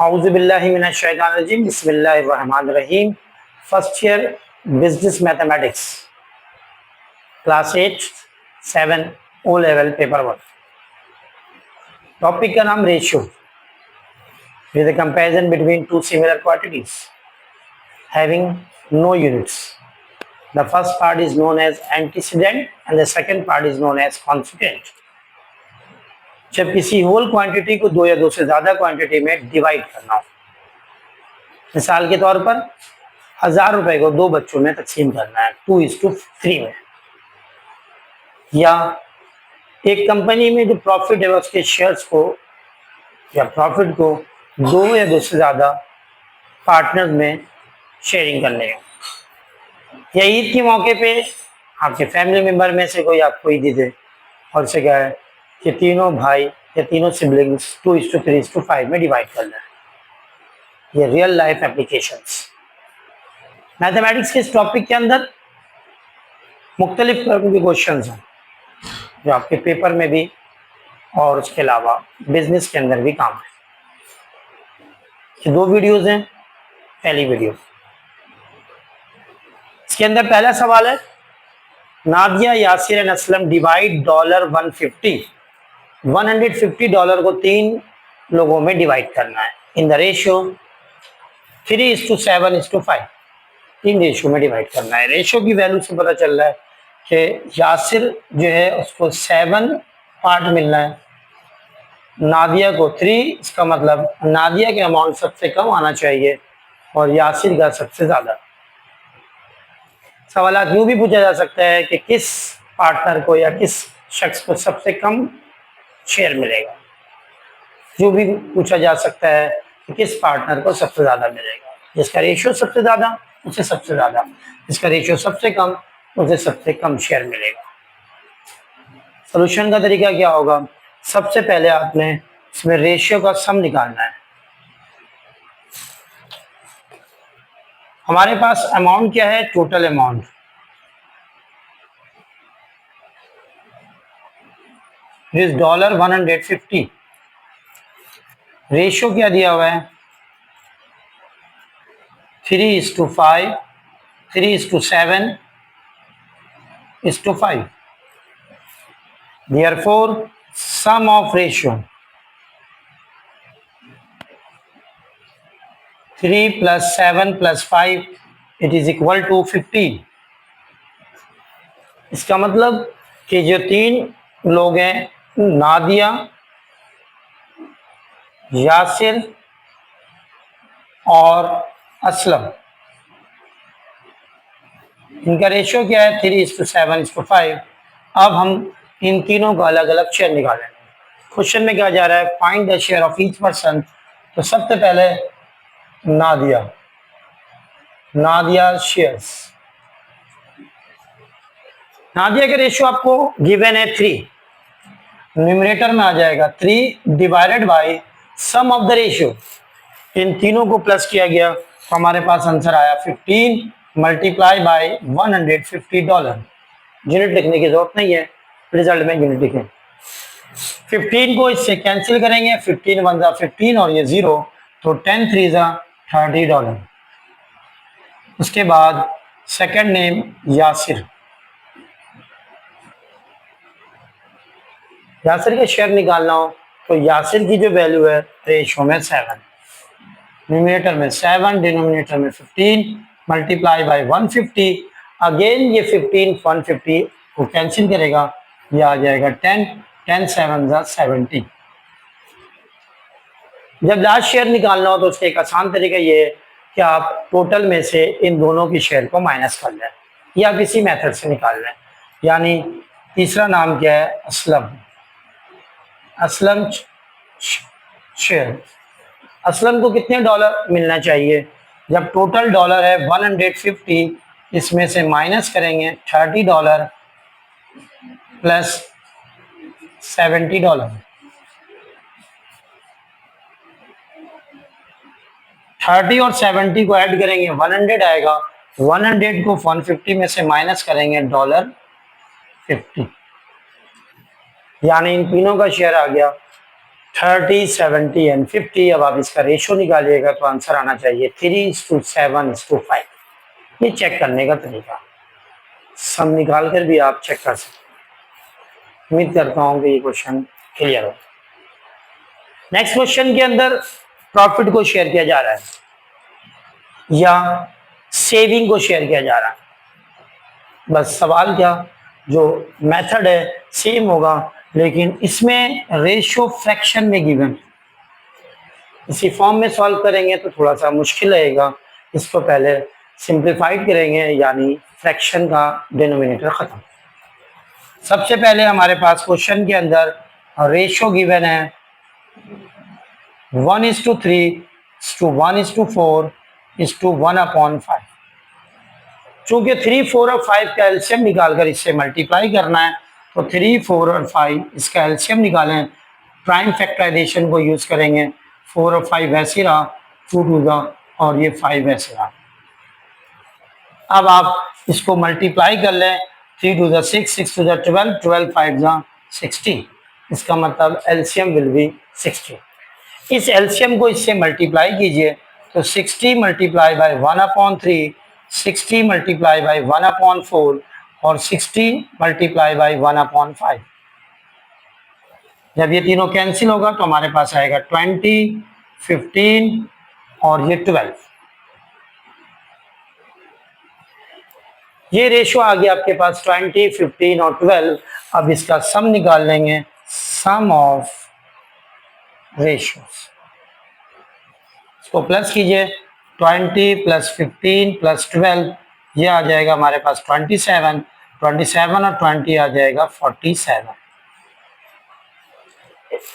औज़ुबिल्लाहि मिनश्शैतानिर्रजीम बिस्मिल्लाहिर्रहमानिर्रहीम। First year business mathematics class 8 7 O level paper 1। Topic का नाम ratio with the comparison between two similar quantities having no units. The first part is known as antecedent and the second part is known as consequent. जब किसी whole quantity को दो या दो से ज्यादा क्वांटिटी में डिवाइड करना हो, मिसाल के तौर पर 1000 रुपए को दो बच्चों में तकसीम करना है 2:3 में, या एक कंपनी में जो प्रॉफिट है उसके शेयर्स को या प्रॉफिट को दो या दो से ज्यादा पार्टनर में शेयरिंग करने हो, या ईद के मौके पे आपके फैमिली मेंबर में से कोई आपको ईद दे दे और से क्या है कि तीनों भाई या तीनों सिबलिंग्स 2:3:5 में डिवाइड करना है। ये रियल लाइफ एप्लीकेशंस मैथमेटिक्स के इस टॉपिक के अंदर मुख्तलिफ तरह के क्वेश्चंस हैं जो आपके पेपर में भी और उसके अलावा बिजनेस के अंदर भी काम है। ये दो वीडियोस हैं। पहली वीडियो, इसके अंदर पहला सवाल है, नादिया, यासिर एंड असलम डिवाइड $150 को तीन लोगों में डिवाइड करना है इन द रेशियो 3:7:5। तीन रेशियो में डिवाइड करना है। रेशियो की वैल्यू से पता चल रहा है कि यासिर जो है उसको 7 पार्ट मिलना है, नादिया को 3। इसका मतलब नादिया के अमाउंट सबसे कम आना चाहिए और यासिर का सबसे ज्यादा। सवाल यूं भी पूछा जा सकता है कि किस पार्टनर को या किस शख्स को सबसे कम शेयर मिलेगा। जो भी पूछा जा सकता है कि किस पार्टनर को सबसे ज्यादा मिलेगा। जिसका रेशियो सबसे ज्यादा उसे सबसे ज्यादा, जिसका रेशियो सबसे कम उसे सबसे कम शेयर मिलेगा। सॉल्यूशन का तरीका क्या होगा? सबसे पहले आपने इसमें रेशियो का सम निकालना है। हमारे पास अमाउंट क्या है? Total amount is $150। रेशियो क्या दिया हुआ है? 3:5, 3:7:5। Therefore, sum of ratio 3 + 7 + 5 it is equal to 15। इसका मतलब कि जो तीन लोग हैं, नादिया, यासिर और असलम, इनका रेशियो क्या है? 3:7:5। अब हम इन तीनों का अलग अलग शेयर निकालेंगे। क्वेश्चन में क्या जा रहा है? Find the share of each person. तो सबसे पहले नादिया शेयर्स। नादिया का रेशियो आपको गिवन है 3, न्यूमरेटर में आ जाएगा 3 divided by sum of the ratio. इन तीनों को प्लस किया गया तो हमारे पास आंसर आया 15 मल्टीप्लाई बाय $150। यूनिट लिखने की जरूरत नहीं है, रिजल्ट में यूनिट लिखें। 15 को इससे कैंसिल करेंगे, 15 1 = 15 और ये 0, तो 10 3 = $30। उसके बाद सेकंड नेम यासिर। यासिर का शेयर निकालना हो तो यासिर की जो वैल्यू है रेशियो में 7, न्यूमरेटर में 7, डिनोमिनेटर में 15 मल्टीप्लाई बाय 150। अगेन ये 15 150 को कैंसिल करेगा, ये आ जाएगा 10 10 7 = 70। जब लास्ट शेयर निकालना हो तो उसका एक आसान तरीका ये है कि आप टोटल में से इन दोनों की शेयर को माइनस कर लें या किसी मेथड से निकाल लें। यानी तीसरा नाम क्या है? असलम शेयर। असलम को कितने डॉलर मिलना चाहिए? जब टोटल डॉलर है 150, इसमें से माइनस करेंगे $30 प्लस $70। 30 और 70 को ऐड करेंगे 100 आएगा। 100 को 150 में से माइनस करेंगे $50, यानी इन तीनों का शेयर आ गया 30, 70 एंड 50। अब आप इसका रेशो निकालिएगा तो आंसर आना चाहिए 3:7:5। ये चेक करने का तरीका, सम निकाल कर भी आप चेक कर सकते हैं। उम्मीद करता हूँ कि ये क्वेश्चन क्लियर हो। नेक्स्ट क्वेश्चन के अंदर प्रॉफिट को शेयर किया जा रहा है या सेविंग को शेयर किया जा रहा है। बस सवाल क्या, जो मेथड है सेम होगा, लेकिन इसमें रेशियो फ्रैक्शन में गिवन। इसी फॉर्म में सॉल्व करेंगे तो थोड़ा सा मुश्किल रहेगा। इसको पहले सिंप्लीफाइड करेंगे, यानी फ्रैक्शन का डिनोमिनेटर खत्म। सबसे पहले हमारे पास क्वेश्चन के अंदर रेशियो गिवन है 1:3:1:4:1/5। चूंकि 3, 4 और 5 का एलसीएम निकालकर इससे मल्टीप्लाई करना है, तो 3, 4 और 5 इसका एलसीएम निकालें। प्राइम फैक्टराइजेशन को यूज करेंगे। 4 और 5 वैसे रहा, 2 टू द, और ये 5 वैसे रहा। अब आप इसको मल्टीप्लाई कर लें। 3 to the 6, 6 to the 12, 12 5 the 16। इसका मतलब एलसीएम विल बी 60। इस एलसीएम को इससे मल्टीप्लाई कीजिए तो 60 मल्टीप्लाई बाय 1/3, 60 मल्टीप्लाई बाय 1/4 और 60 मल्टीप्लाई बाय 1/5। जब ये तीनों कैंसिल होगा तो हमारे पास आएगा 20, 15 और ये 12। ये रेशो आ गया आपके पास 20, 15 और 12। अब इसका सम निकाल लेंगे, सम ऑफ रेशियोज। इसको प्लस कीजिए, 20 + 15 + 12, ये आ जाएगा हमारे पास 27। 27 और 20 आ जाएगा 47।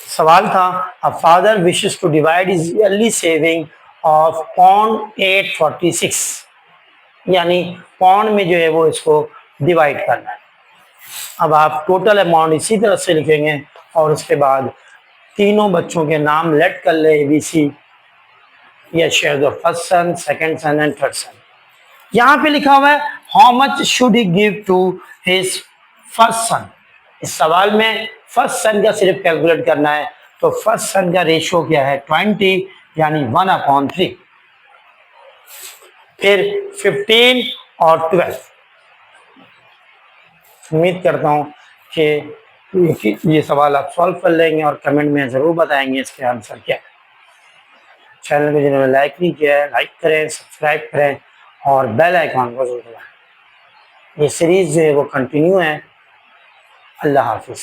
सवाल था, a father wishes to divide his yearly saving of £846, यानी पाउंड में जो है वो इसको डिवाइड करना है। अब आप टोटल अमाउंट इसी तरह से लिखेंगे और उसके बाद तीनों बच्चों के नाम लेट कर ले, ABC, या share the first son, second son and third son. यहाँ पे लिखा हुआ है how much should he give to his first son. इस सवाल में फर्स्ट सन का सिर्फ कैलकुलेट करना है, तो फर्स्ट सन का रेशियो क्या है 20, यानी 1/3। फिर 15 और 12। उम्मीद करता हूँ कि ये सवाल आप सॉल्व कर लेंगे और कमेंट में ज़रूर बताएंगे इसके आंसर क्या है। चैनल को जिन्होंने लाइक नहीं किया है, लाइक करें, सब्सक्राइब करें और बेल आइकॉन को जरूर दबाएं। ये सीरीज जो है वो कंटिन्यू है। अल्लाह हाफिज़।